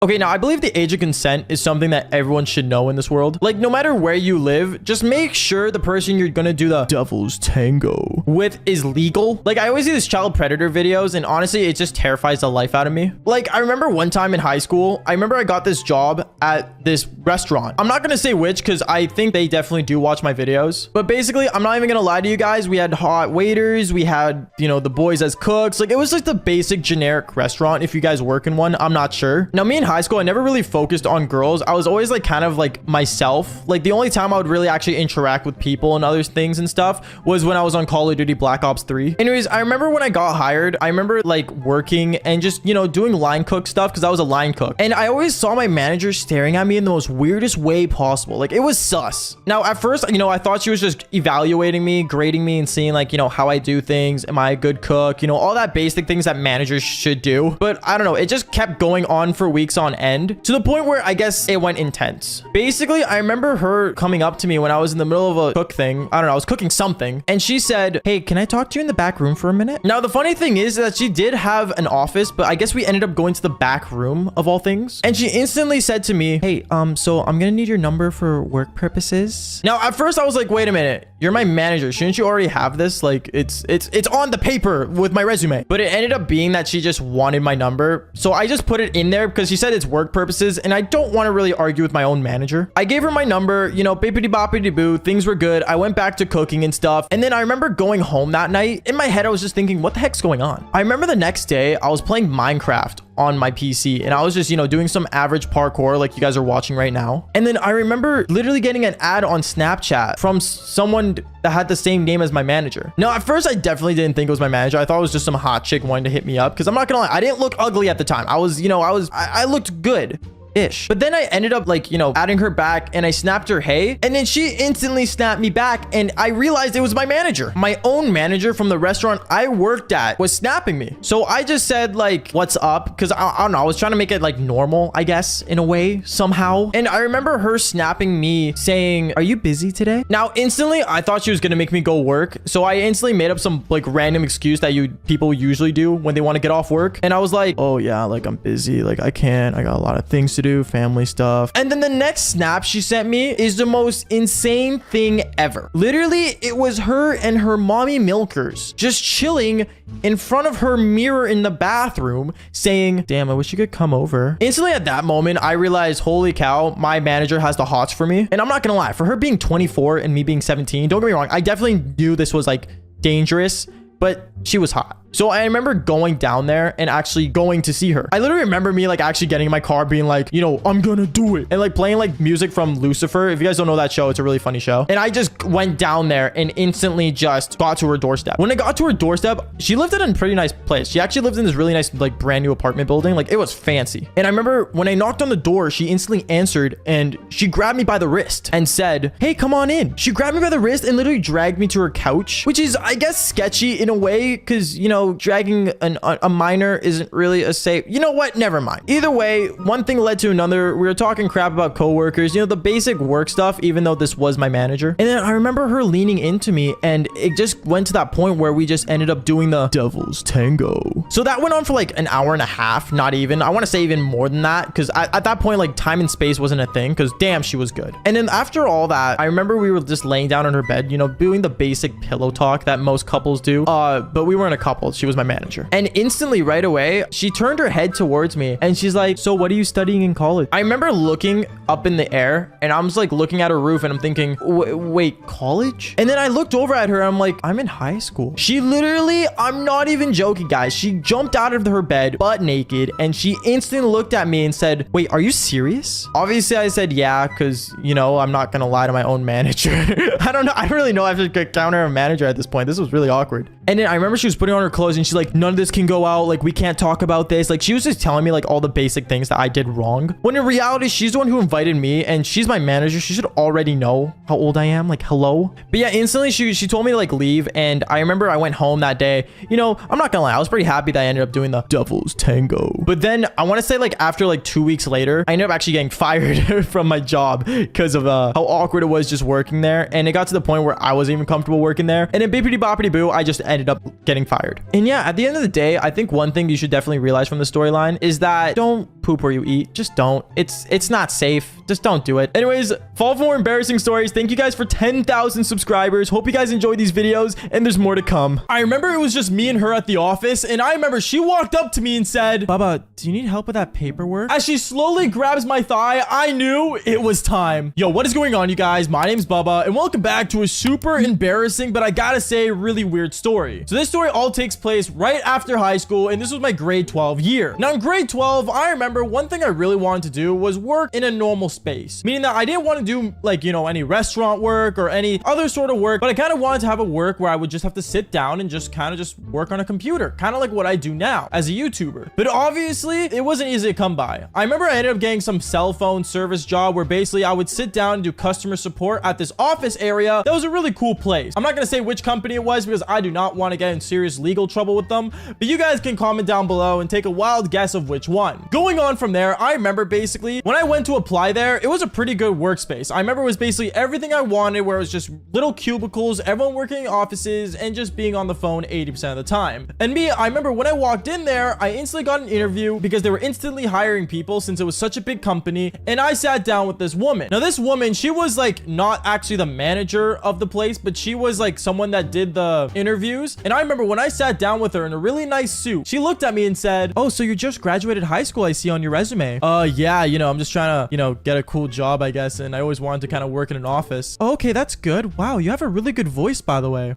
Okay, now I believe the age of consent is something that everyone should know in this world. Like, no matter where you live, just make sure the person you're gonna do the devil's tango with is legal. Like, I always see these child predator videos, and honestly, it just terrifies the life out of me. Like, I remember one time in high school, I remember I got this job at this restaurant. I'm not gonna say which, because I think they definitely do watch my videos. But basically, I'm not even gonna lie to you guys. We had hot waiters. We had, you know, the boys as cooks. Like, it was like the basic generic restaurant. If you guys work in one, I'm not sure. Now, me in high school, I never really focused on girls. I was always like kind of like myself. Like, the only time I would really actually interact with people and other things and stuff was when I was on Call of Duty Black Ops 3. Anyways, I remember when I got hired, I remember like working and just, you know, doing line cook stuff because I was a line cook. And I always saw my manager staring at me in the most weirdest way possible. Like, it was sus. Now, at first, you know, I thought she was just evaluating me, grading me, and seeing like, you know, how I do things. Am I a good cook? You know, all that basic things that managers should do. But I don't know. It just kept going on for weeks on end, to the point where I guess it went intense. Basically, I remember her coming up to me when I was in the middle of a cook thing. I don't know, I was cooking something, and she said, "Hey, can I talk to you in the back room for a minute?" Now, the funny thing is that she did have an office, but I guess we ended up going to the back room of all things. And she instantly said to me, "Hey, so I'm gonna need your number for work purposes." Now, at first I was like, wait a minute, you're my manager. Shouldn't you already have this? Like, it's on the paper with my resume. But it ended up being that she just wanted my number. So I just put it in there because she said it's work purposes, and I don't want to really argue with my own manager. I gave her my number, you know, bippity boppity boo. Things were good. I went back to cooking and stuff. And then I remember going home that night. In my head, I was just thinking, what the heck's going on? I remember the next day I was playing Minecraft on my PC, and I was just, you know, doing some average parkour like you guys are watching right now. And then I remember literally getting an ad on Snapchat from someone that had the same name as my manager. Now, at first, I definitely didn't think it was my manager. I thought it was just some hot chick wanting to hit me up, because I'm not gonna lie, I didn't look ugly at the time. I was, you know, I looked good. Ish. But then I ended up like, you know, adding her back, and I snapped her hey, and then she instantly snapped me back, and I realized it was my manager. My own manager from the restaurant I worked at was snapping me. So I just said like, what's up? Because I don't know, I was trying to make it like normal, I guess, in a way, somehow. And I remember her snapping me saying, "Are you busy today?" Now, instantly, I thought she was gonna make me go work. So I instantly made up some like random excuse that people usually do when they want to get off work. And I was like, "Oh yeah, like I'm busy. Like I can't. I got a lot of things to do, family stuff." And then the next snap she sent me is the most insane thing ever. Literally, it was her and her mommy milkers just chilling in front of her mirror in the bathroom saying, "Damn, I wish you could come over." Instantly at that moment, I realized, holy cow, my manager has the hots for me. And I'm not gonna lie, for her being 24 and me being 17, don't get me wrong, I definitely knew this was like dangerous, but she was hot. So I remember going down there and actually going to see her. I literally remember me like actually getting in my car being like, you know, "I'm gonna do it," and like playing like music from Lucifer. If you guys don't know that show, it's a really funny show. And I just went down there and instantly just got to her doorstep. When I got to her doorstep, she lived in a pretty nice place. She actually lived in this really nice like brand new apartment building. Like, it was fancy. And I remember when I knocked on the door, she instantly answered, and she grabbed me by the wrist and said, "Hey, come on in." She grabbed me by the wrist and literally dragged me to her couch, which is, I guess, sketchy in a way, because, you know, dragging a minor isn't really a safe, you know what, never mind. Either way, one thing led to another. We were talking crap about coworkers, you know, the basic work stuff, even though this was my manager. And then I remember her leaning into me, and it just went to that point where we just ended up doing the devil's tango. So that went on for like an hour and a half, not even, I want to say even more than that, because at that point, like, time and space wasn't a thing, because damn, she was good. And then after all that, I remember we were just laying down on her bed, you know, doing the basic pillow talk that most couples do, but we weren't a couple. She was my manager. And instantly, right away, she turned her head towards me, and she's like, "So what are you studying in college?" I remember looking up in the air, and I'm just like looking at her roof, and I'm thinking, wait, college? And then I looked over at her, and I'm like, "I'm in high school." She literally, I'm not even joking, guys, she jumped out of her bed butt naked, and she instantly looked at me and said, "Wait, are you serious?" Obviously, I said yeah, because, you know, I'm not gonna lie to my own manager. I don't know, I don't really know if I should counter a manager at this point. This was really awkward. And then I remember she was putting on her clothes, and she's like, "None of this can go out. Like, we can't talk about this." Like, she was just telling me like all the basic things that I did wrong, when in reality, she's the one who invited me, and she's my manager. She should already know how old I am. Like, hello. But yeah, instantly she told me to like leave. And I remember I went home that day. You know, I'm not gonna lie, I was pretty happy that I ended up doing the devil's tango. But then I want to say like after like 2 weeks later, I ended up actually getting fired from my job because of how awkward it was just working there. And it got to the point where I wasn't even comfortable working there. And then bippity boppity boo, I just ended ended up getting fired. And yeah, at the end of the day, I think one thing you should definitely realize from the storyline is that don't poop where you eat. Just don't. It's not safe. Just don't do it. Anyways, follow for more embarrassing stories. Thank you guys for 10,000 subscribers. Hope you guys enjoyed these videos, and there's more to come. I remember it was just me and her at the office, and I remember she walked up to me and said, Bubba, do you need help with that paperwork? As she slowly grabs my thigh, I knew it was time. Yo, what is going on, you guys? My name's Bubba, and welcome back to a super embarrassing, but I gotta say, really weird story. So this story all takes place right after high school, and this was my grade 12 year. Now in grade 12, I remember one thing I really wanted to do was work in a normal space, meaning that I didn't want to do like, you know, any restaurant work or any other sort of work, but I kind of wanted to have a work where I would just have to sit down and just kind of just work on a computer, kind of like what I do now as a YouTuber. But obviously it wasn't easy to come by. I remember I ended up getting some cell phone service job where basically I would sit down and do customer support at this office area. That was a really cool place. I'm not gonna say which company it was because I do not want to get in serious legal trouble with them, but you guys can comment down below and take a wild guess of which one. Going on from there, I remember basically when I went to apply there, it was a pretty good workspace. I remember it was basically everything I wanted, where it was just little cubicles, everyone working in offices, and just being on the phone 80% of the time. And me, I remember when I walked in there, I instantly got an interview because they were instantly hiring people since it was such a big company. And I sat down with this woman. Now this woman, she was like not actually the manager of the place, but she was like someone that did the interviews. And I remember when I sat down with her in a really nice suit, she looked at me and said, "Oh, so you just graduated high school, I see on your resume." Yeah, you know, I'm just trying to, you know, get a cool job, I guess. And I always wanted to kind of work in an office. Oh, okay, that's good. Wow, you have a really good voice, by the way.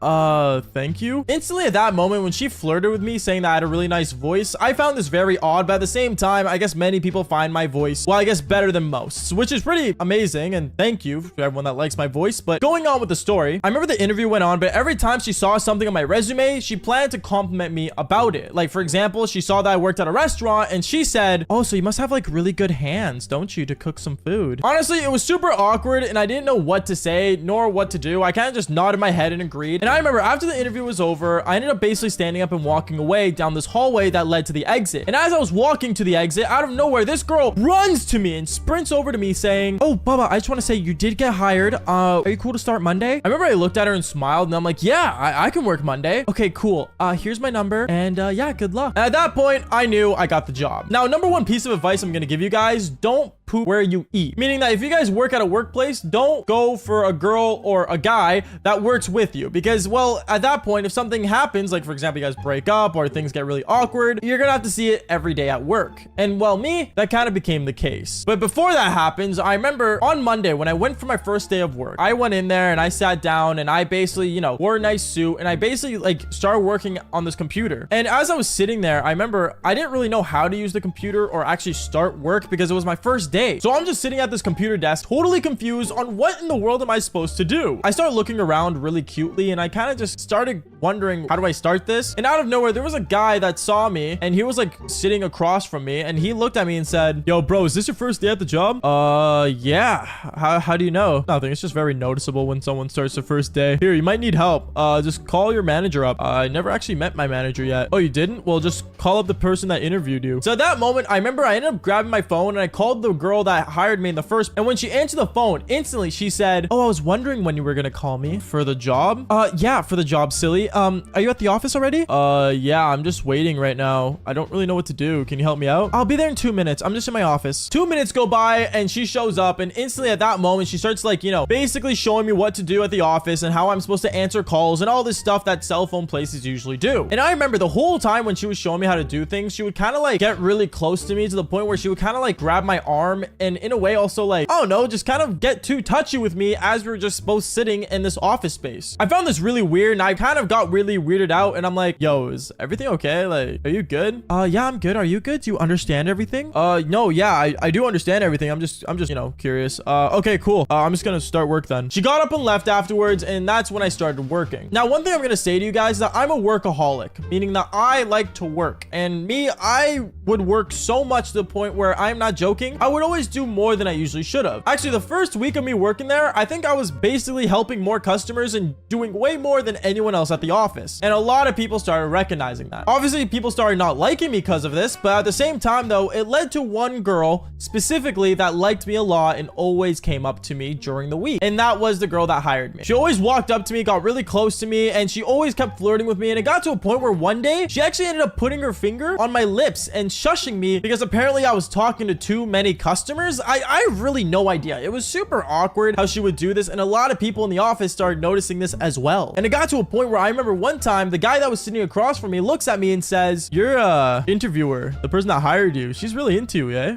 Thank you. Instantly at that moment, when she flirted with me saying that I had a really nice voice, I found this very odd, but at the same time, I guess many people find my voice, well, I guess better than most, which is pretty amazing. And thank you for everyone that likes my voice. But going on with the story, I remember the interview went on, but every time she saw something on my resume, she planned to compliment me about it. Like, for example, she saw that I worked at a restaurant and she said, "Oh, so you must have like really good hands, don't you, to cook some food?" Honestly, it was super awkward and I didn't know what to say nor what to do. I kind of just nodded my head and agreed. And I remember after the interview was over, I ended up basically standing up and walking away down this hallway that led to the exit. And as I was walking to the exit, out of nowhere, this girl runs to me and sprints over to me saying, "Oh, Bubba, I just want to say you did get hired. Are you cool to start Monday?" I remember I looked at her and smiled and I'm like, "Yeah, I can work Monday." "Okay, cool. Here's my number and yeah, good luck." And at that point, I knew I got the job. Now, number one piece of advice I'm going to give you guys, don't poop where you eat. Meaning that if you guys work at a workplace, don't go for a girl or a guy that works with you. Because, well, at that point, if something happens, like for example, you guys break up or things get really awkward, you're gonna have to see it every day at work. And well, me, that kind of became the case. But before that happens, I remember on Monday when I went for my first day of work, I went in there and I sat down and I basically, you know, wore a nice suit and I basically like started working on this computer. And as I was sitting there, I remember I didn't really know how to use the computer or actually start work because it was my first day. So I'm just sitting at this computer desk, totally confused on what in the world am I supposed to do. I started looking around really cutely and I kind of just started wondering, how do I start this? And out of nowhere, there was a guy that saw me and he was like sitting across from me and he looked at me and said, "Yo, bro, is this your first day at the job?" Yeah. How do you know?" "Nothing. It's just very noticeable when someone starts their first day. Here, you might need help. Just call your manager up." I never actually met my manager yet." "Oh, you didn't? Well, just call up the person that interviewed you." So at that moment, I remember I ended up grabbing my phone and I called the girl that hired me in the first. And when she answered the phone, instantly she said, "Oh, I was wondering when you were gonna call me for the job." Yeah, for the job, silly. Are you at the office already?" Yeah, I'm just waiting right now. I don't really know what to do. Can you help me out?" "I'll be there in 2 minutes. I'm just in my office." 2 minutes go by and she shows up and instantly at that moment, she starts like, you know, basically showing me what to do at the office and how I'm supposed to answer calls and all this stuff that cell phone places usually do. And I remember the whole time when she was showing me how to do things, she would kind of like get really close to me to the point where she would kind of like grab my arm and in a way also like, I don't know, just kind of get too touchy with me as we were just both sitting in this office space. I found this really weird and I kind of got really weirded out and I'm like, "Yo, is everything okay? Like, are you good?" Yeah, I'm good. Are you good? Do you understand everything?" No, yeah, I do understand everything. I'm just, you know, curious." Okay, cool. I'm just gonna start work then." She got up and left afterwards and that's when I started working. Now, one thing I'm gonna say to you guys is that I'm a workaholic, meaning that I like to work. work. And me, I would work so much to the point where I'm not joking, I would always do more than I usually should have. Actually, the first week of me working there, I think I was basically helping more customers and doing way more than anyone else at the office. And a lot of people started recognizing that. Obviously, people started not liking me because of this, but at the same time though, it led to one girl specifically that liked me a lot and always came up to me during the week. And that was the girl that hired me. She always walked up to me, got really close to me, and she always kept flirting with me. And it got to a point where one day she actually ended up putting her finger on my lips and shushing me because apparently I was talking to too many customers. I have really no idea. It was super awkward how she would do this, and a lot of people in the office started noticing this as well. And it got to a point where I remember one time the guy that was sitting across from me looks at me and says, "You're a interviewer, the person that hired you. She's really into you, eh?"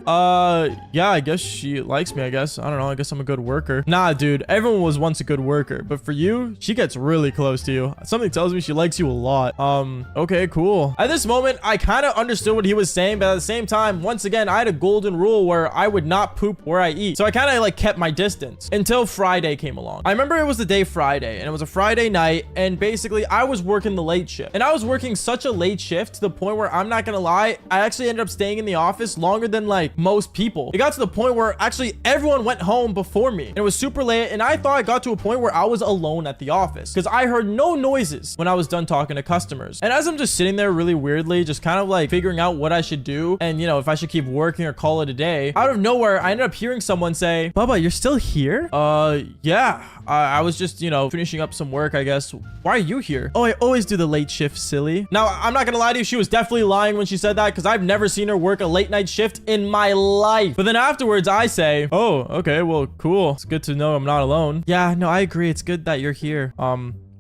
Yeah, I guess she likes me, I guess. I don't know. I guess I'm a good worker. Nah, dude, everyone was once a good worker, but for you, she gets really close to you. Something tells me she likes you a lot. Okay, cool. At this moment, I kind of understood what he was saying, but at the same time, once again, I had a golden rule where I would not poop where I eat. So I kind of like kept my distance until Friday came along. I remember it was the day Friday, and it was a Friday night, and basically I was working the late shift. And I was working such a late shift to the point where I'm not gonna lie, I actually ended up staying in the office longer than like most people. It got to the point where actually everyone went home before me, and it was super late, and I thought I got to a point where I was alone at the office because I heard no noises when I was done talking to customers. And as I'm just sitting there really weirdly, just kind of like figuring out what I should do and, you know, if I should keep working or call it a day, out of nowhere, I ended up hearing someone say, "Bubba, you're still here?" Yeah. I was just, you know, finishing up some work, I guess. Why are you here? Oh, I always do the late shift, silly. Now, I'm not gonna lie to you. She was definitely lying when she said that because I've never seen her work a late night shift in my life. But then afterwards, I say, "Oh, okay, well, cool. It's good to know I'm not alone." Yeah, no, I agree. It's good that you're here.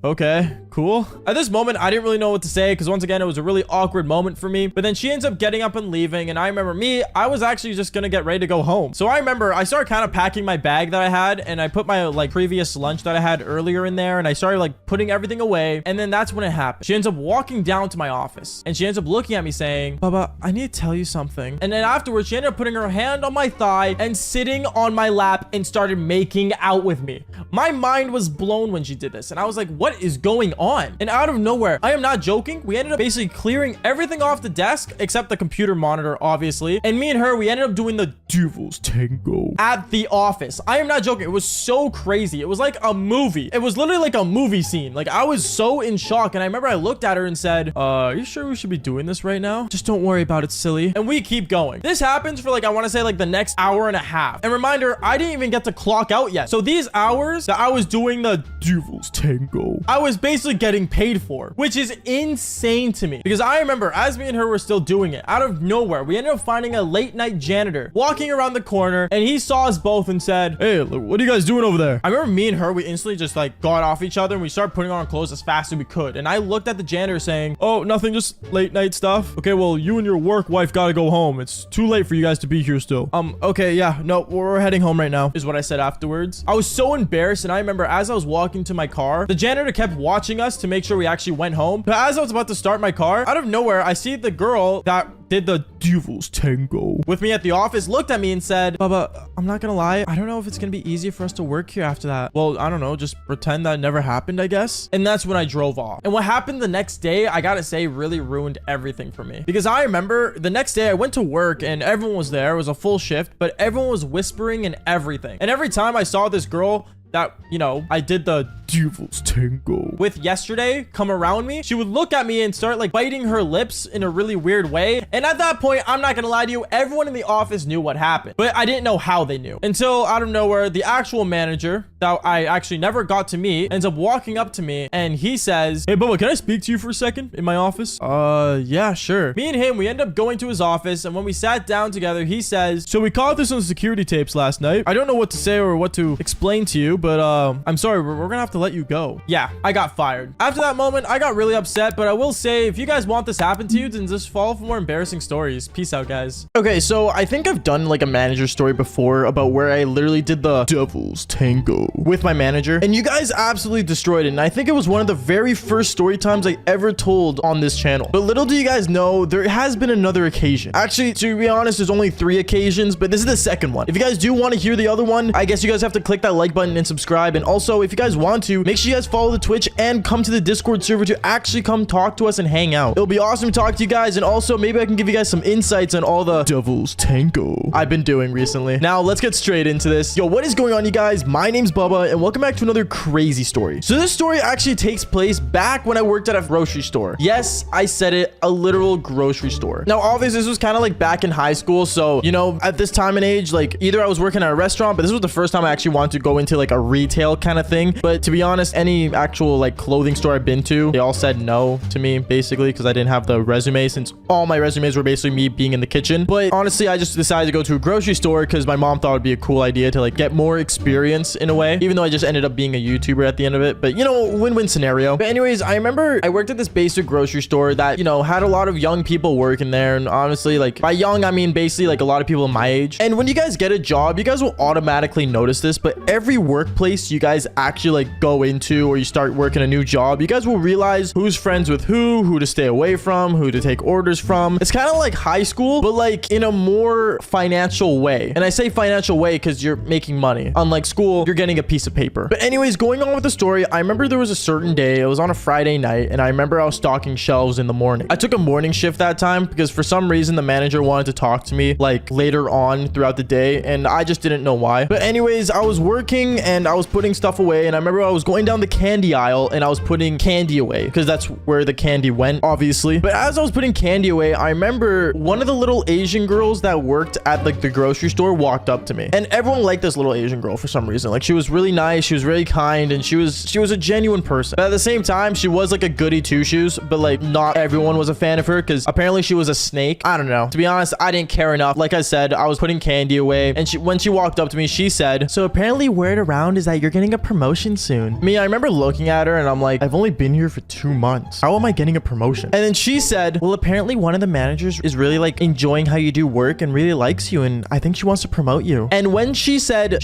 Okay, cool. At this moment, I didn't really know what to say because once again, it was a really awkward moment for me. But then she ends up getting up and leaving. And I remember me, I was actually just gonna get ready to go home. So I remember I started kind of packing my bag that I had, and I put my like previous lunch that I had earlier in there, and I started like putting everything away. And then that's when it happened. She ends up walking down to my office, and she ends up looking at me saying, "Bubba, I need to tell you something." And then afterwards, she ended up putting her hand on my thigh and sitting on my lap and started making out with me. My mind was blown when she did this, and I was like, what is going on? And out of nowhere, I am not joking, we ended up basically clearing everything off the desk except the computer monitor, obviously. And me and her, we ended up doing the devil's tango at the office. I am not joking. It was so crazy. It was like a movie. It was literally like a movie scene. Like, I was so in shock. And I remember I looked at her and said, are you sure we should be doing this right now? Just don't worry about it, silly. And we keep going. This happens for like, I want to say like the next hour and a half. And reminder, I didn't even get to clock out yet. So these hours that I was doing the devil's tango, I was basically getting paid for, which is insane to me. Because I remember as me and her were still doing it, out of nowhere, we ended up finding a late night janitor walking around the corner, and he saw us both and said, "Hey, what are you guys doing over there?" I remember me and her, we instantly just like got off each other and we started putting on our clothes as fast as we could. And I looked at the janitor saying, "Oh, nothing, just late night stuff. Okay, well, you and your work wife gotta go home. It's too late for you guys to be here still." Okay, yeah, no, we're heading home right now, is what I said afterwards. I was so embarrassed, and I remember as I was walking to my car, the janitor kept watching us to make sure we actually went home. But as I was about to start my car, out of nowhere, I see the girl that did the devil's tango with me at the office looked at me and said, "Bubba, I'm not gonna lie, I don't know if it's gonna be easy for us to work here after that." Well, I don't know, just pretend that never happened, I guess. And that's when I drove off. And what happened the next day, I gotta say, really ruined everything for me. Because I remember the next day I went to work and everyone was there. It was a full shift, but everyone was whispering and everything. And every time I saw this girl that, you know, I did the devil's tango with yesterday come around me, she would look at me and start like biting her lips in a really weird way. And at that point, I'm not gonna lie to you, everyone in the office knew what happened, but I didn't know how they knew until out of nowhere, the actual manager that I actually never got to meet ends up walking up to me and he says, "Hey, Bubba, can I speak to you for a second in my office?" Yeah, sure. Me and him, we end up going to his office, and when we sat down together, he says, "So we caught this on security tapes last night. I don't know what to say or what to explain to you, but I'm sorry, we're gonna have to let you go." Yeah, I got fired. After that moment, I got really upset, but I will say, if you guys want this happen to you, then just follow for more embarrassing stories. Peace out, guys. Okay, so I think I've done like a manager story before about where I literally did the devil's tango with my manager, and you guys absolutely destroyed it. And I think it was one of the very first story times I ever told on this channel. But little do you guys know, there has been another occasion. Actually, to be honest, there's only 3 occasions, but this is the second one. If you guys do want to hear the other one, I guess you guys have to click that like button and subscribe. And also, if you guys want to, make sure you guys follow the Twitch and come to the Discord server to actually come talk to us and hang out. It'll be awesome to talk to you guys. And also maybe I can give you guys some insights on all the Devil's Tango I've been doing recently. Now let's get straight into this. Yo, what is going on, you guys? My name's Bubba and welcome back to another crazy story. So this story actually takes place back when I worked at a grocery store. Yes, I said it, a literal grocery store. Now obviously this was kind of like back in high school. So, you know, at this time and age, like either I was working at a restaurant, but this was the first time I actually wanted to go into like a retail kind of thing. But to be honest, any actual like clothing store I've been to, they all said no to me basically because I didn't have the resume, since all my resumes were basically me being in the kitchen. But honestly, I just decided to go to a grocery store because my mom thought it'd be a cool idea to like get more experience in a way, even though I just ended up being a YouTuber at the end of it. But you know, win-win scenario. But anyways, I remember I worked at this basic grocery store that, you know, had a lot of young people working there. And honestly, like by young, I mean basically like a lot of people my age. And when you guys get a job, you guys will automatically notice this, but every workplace you guys actually like go into, or you start working a new job, you guys will realize who's friends with who to stay away from, who to take orders from. It's kind of like high school, but like in a more financial way. And I say financial way because you're making money. Unlike school, you're getting a piece of paper. But anyways, going on with the story, I remember there was a certain day, it was on a Friday night, and I remember I was stocking shelves in the morning. I took a morning shift that time because for some reason the manager wanted to talk to me like later on throughout the day, and I just didn't know why. But anyways, I was working and I was putting stuff away, and I remember I was going down the candy aisle and I was putting candy away because that's where the candy went, obviously. But as I was putting candy away, I remember one of the little Asian girls that worked at like the grocery store walked up to me, and everyone liked this little Asian girl for some reason. Like she was really nice, she was really kind, and she was a genuine person. But at the same time, she was like a goody two shoes, but like not everyone was a fan of her because apparently she was a snake. I don't know. To be honest, I didn't care enough. Like I said, I was putting candy away, and when she walked up to me, she said, "So apparently word around is that you're getting a promotion soon." I remember looking at her and I'm like, I've only been here for 2 months. How am I getting a promotion? And then she said, well, apparently one of the managers is really like enjoying how you do work and really likes you, and I think she wants to promote you. And when she said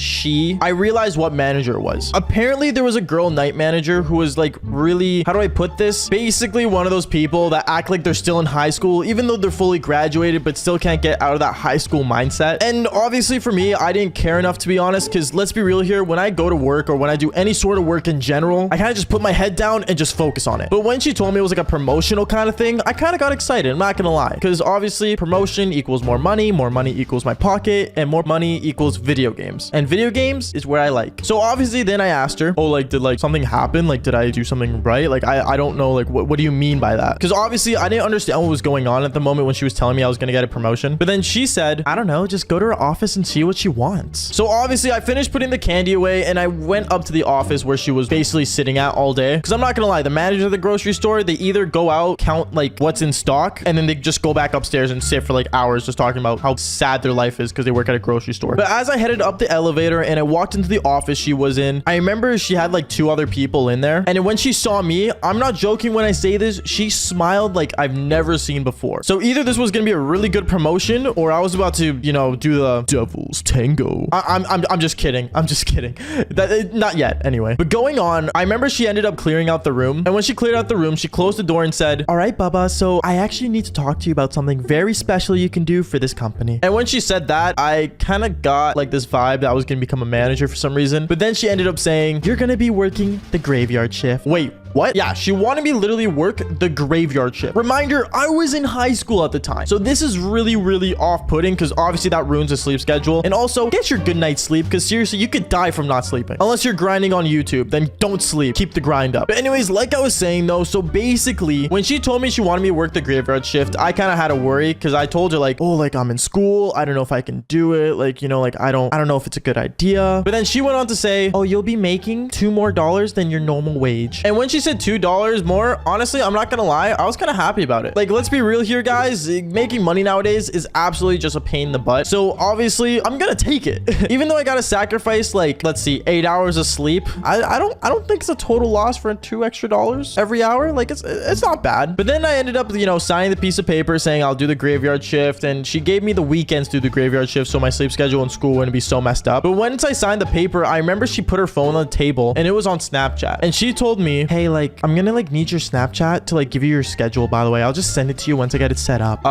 I realized what manager it was. Apparently there was a girl night manager who was like really, how do I put this? Basically one of those people that act like they're still in high school, even though they're fully graduated, but still can't get out of that high school mindset. And obviously for me, I didn't care enough, to be honest, because let's be real here, when I go to work or when I do any sort of work in general, I kind of just put my head down and just focus on it. But when she told me it was like a promotional kind of thing, I kind of got excited. I'm not gonna lie, because obviously promotion equals more money equals my pocket, and more money equals video games, and video games is where I like. So obviously then I asked her, oh, like did like something happen? Like did I do something right? Like I don't know, like what do you mean by that? Because obviously I didn't understand what was going on at the moment when she was telling me I was gonna get a promotion. But then she said, I don't know, just go to her office and see what she wants. So obviously I finished putting the candy away and I went up to the office where she was basically sitting at all day. Because I'm not gonna lie, the managers of the grocery store, they either go out, count like what's in stock, and then they just go back upstairs and sit for like hours just talking about how sad their life is because they work at a grocery store. But as I headed up the elevator and I walked into the office she was in, I remember she had like 2 other people in there, and when she saw me, I'm not joking when I say this, she smiled like I've never seen before. So either this was gonna be a really good promotion, or I was about to, you know, do the Devil's Tango. I'm just kidding. I'm just kidding. Not yet, anyway. But going on, I remember she ended up clearing out the room, and when she cleared out the room, she closed the door and said, all right, Bubba, so I actually need to talk to you about something very special you can do for this company. And when she said that, I kind of got like this vibe that I was gonna become a manager for some reason. But then she ended up saying, you're gonna be working the graveyard shift. Wait, what? Yeah, she wanted me to literally work the graveyard shift. Reminder, I was in high school at the time. So this is really, really off-putting because obviously that ruins the sleep schedule. And also, get your good night's sleep because seriously, you could die from not sleeping. Unless you're grinding on YouTube, then don't sleep. Keep the grind up. But anyways, like I was saying though, so basically, when she told me she wanted me to work the graveyard shift, I kind of had to worry because I told her like, oh, like I'm in school. I don't know if I can do it. Like, you know, like I don't know if it's a good idea. But then she went on to say, oh, you'll be making $2 more than your normal wage. And when she said $2 more, honestly, I'm not gonna lie, I was kind of happy about it. Like, let's be real here, guys. Making money nowadays is absolutely just a pain in the butt. So obviously, I'm gonna take it. Even though I gotta sacrifice like, let's see, 8 hours of sleep. I don't think it's a total loss for $2 extra every hour. Like it's not bad. But then I ended up, you know, signing the piece of paper saying I'll do the graveyard shift, and she gave me the weekends to do the graveyard shift, so my sleep schedule in school wouldn't be so messed up. But once I signed the paper, I remember she put her phone on the table and it was on Snapchat, and she told me, hey, hey, like, I'm gonna like need your Snapchat to like give you your schedule, by the way. I'll just send it to you once I get it set up.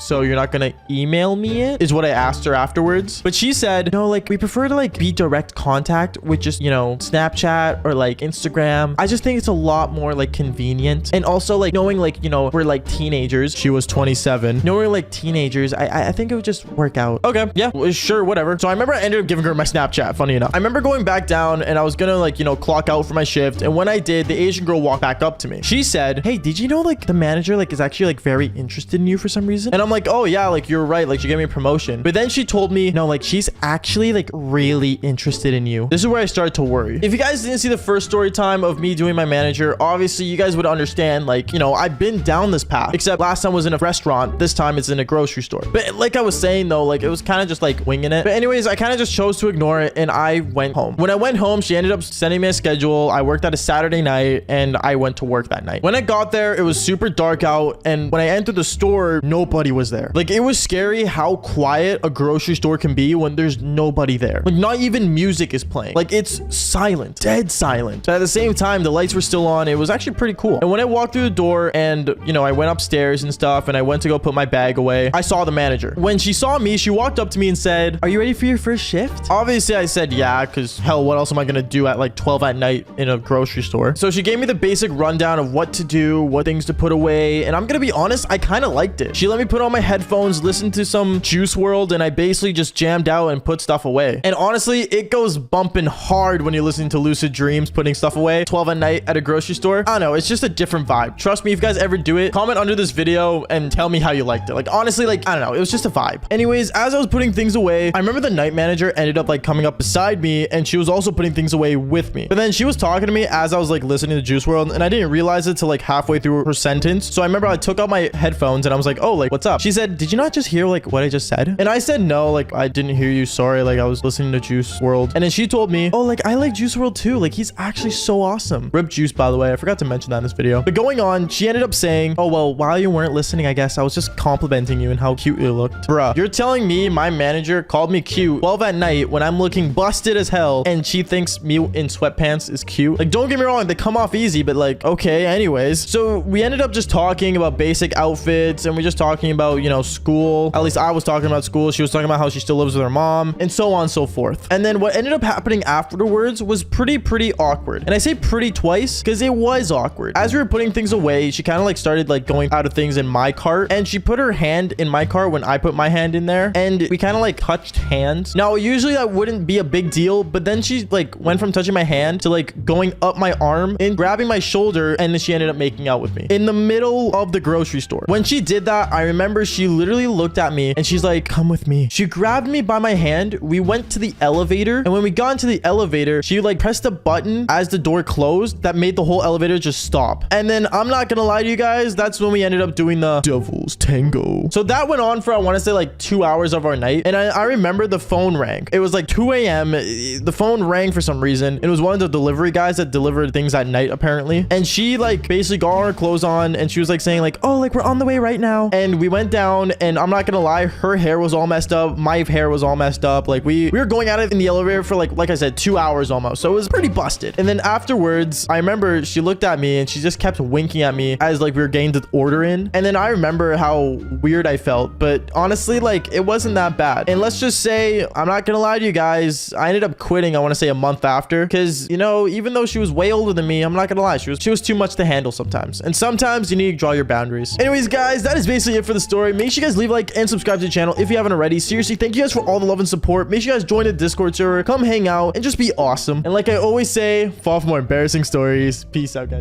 So you're not gonna email me it, is what I asked her afterwards. But she said, no, like, we prefer to like be direct contact with just, you know, Snapchat or like Instagram. I just think it's a lot more like convenient. And also like knowing like, you know, we're like teenagers. She was 27. Knowing like teenagers, I think it would just work out. Okay, yeah, well, sure, whatever. So I remember I ended up giving her my Snapchat, funny enough. I remember going back down and I was gonna like, you know, clock out for my shift. And when I did, the Asian girl walked back up to me. She said, hey, did you know like the manager like is actually like very interested in you for some reason? And I'm like, oh yeah, like you're right. Like she gave me a promotion. But then she told me, no, like she's actually like really interested in you. This is where I started to worry. If you guys didn't see the first story time of me doing my manager, obviously you guys would understand, like, you know, I've been down this path, except last time was in a restaurant. This time it's in a grocery store. But like I was saying though, like it was kind of just like winging it. But anyways, I kind of just chose to ignore it and I went home. When I went home, she ended up sending me a schedule. I worked at a Saturday night and I went to work that night. When I got there, it was super dark out. And when I entered the store, nobody was there. Like it was scary how quiet a grocery store can be when there's nobody there. Like not even music is playing. Like it's silent, dead silent. But at the same time, the lights were still on. It was actually pretty cool. And when I walked through the door and, you know, I went upstairs and stuff and I went to go put my bag away, I saw the manager. When she saw me, she walked up to me and said, are you ready for your first shift? Obviously, I said, yeah, because hell, what else am I going to do at like 12 at night in a grocery store? So she gave me the basic rundown of what to do, what things to put away. And I'm going to be honest, I kind of liked it. She let me put on my headphones, listen to some Juice WRLD, and I basically just jammed out and put stuff away. And honestly, it goes bumping hard when you're listening to Lucid Dreams putting stuff away 12 at night at a grocery store. I don't know, it's just a different vibe. Trust me, if you guys ever do it, comment under this video and tell me how you liked it. Like honestly, like I don't know, it was just a vibe. Anyways, as I was putting things away, I remember the night manager ended up like coming up beside me and she was also putting things away with me. But then she was talking to me as I was like listening to Juice WRLD and I didn't realize it till like halfway through her sentence. So I remember I took out my headphones and I was like, oh, like what's up? She said, did you not just hear like what I just said? And I said, no, like I didn't hear you, sorry, like I was listening to Juice WRLD. And then she told me, oh, like I like Juice WRLD too, like he's actually so awesome. Rip Juice, by the way, I forgot to mention that in this video. But going on, she ended up saying, oh well, while you weren't listening, I guess I was just complimenting you and how cute you looked. Bruh, you're telling me my manager called me cute 12 at night when I'm looking busted as hell and she thinks me in sweatpants is cute? Like don't get me wrong, they come off easy, but like okay, anyways. So we ended up just talking about basic outfits and we're just talking about, you know, school. At least I was talking about school. She was talking about how she still lives with her mom and so on and so forth. And then what ended up happening afterwards was pretty awkward. And I say pretty twice because it was awkward. As we were putting things away, she kind of like started like going out of things in my cart and she put her hand in my cart when I put my hand in there and we kind of like touched hands. Now usually that wouldn't be a big deal, but then she like went from touching my hand to like going up my arm and grabbing my shoulder, and then she ended up making out with me in the middle of the grocery store. When she did that, I remember she literally looked at me and she's like, come with me. She grabbed me by my hand. We went to the elevator, and when we got into the elevator, she like pressed a button as the door closed that made the whole elevator just stop. And then I'm not gonna lie to you guys, that's when we ended up doing the devil's tango. So that went on for, I want to say like 2 hours of our night. And I remember the phone rang. It was like 2 a.m. The phone rang for some reason. It was one of the delivery guys that delivered things at night apparently. And she like basically got her clothes on and she was like saying like, oh, like we're on the way right now. And we went down, and I'm not gonna lie, her hair was all messed up. My hair was all messed up. Like we were going at it in the elevator for like I said, 2 hours almost. So it was pretty busted. And then afterwards, I remember she looked at me and she just kept winking at me as like we were getting the order in. And then I remember how weird I felt, but honestly, like it wasn't that bad. And let's just say, I'm not gonna lie to you guys, I ended up quitting, I want to say a month after, because you know, even though she was way older than me, I'm not gonna lie, she was too much to handle sometimes. And sometimes you need to draw your boundaries. Anyways, guys, that is basically it for the story. Make sure you guys leave a like and subscribe to the channel if you haven't already. Seriously, thank you guys for all the love and support. Make sure you guys join the Discord server, come hang out and just be awesome. And like I always say, fall for more embarrassing stories. Peace out, guys.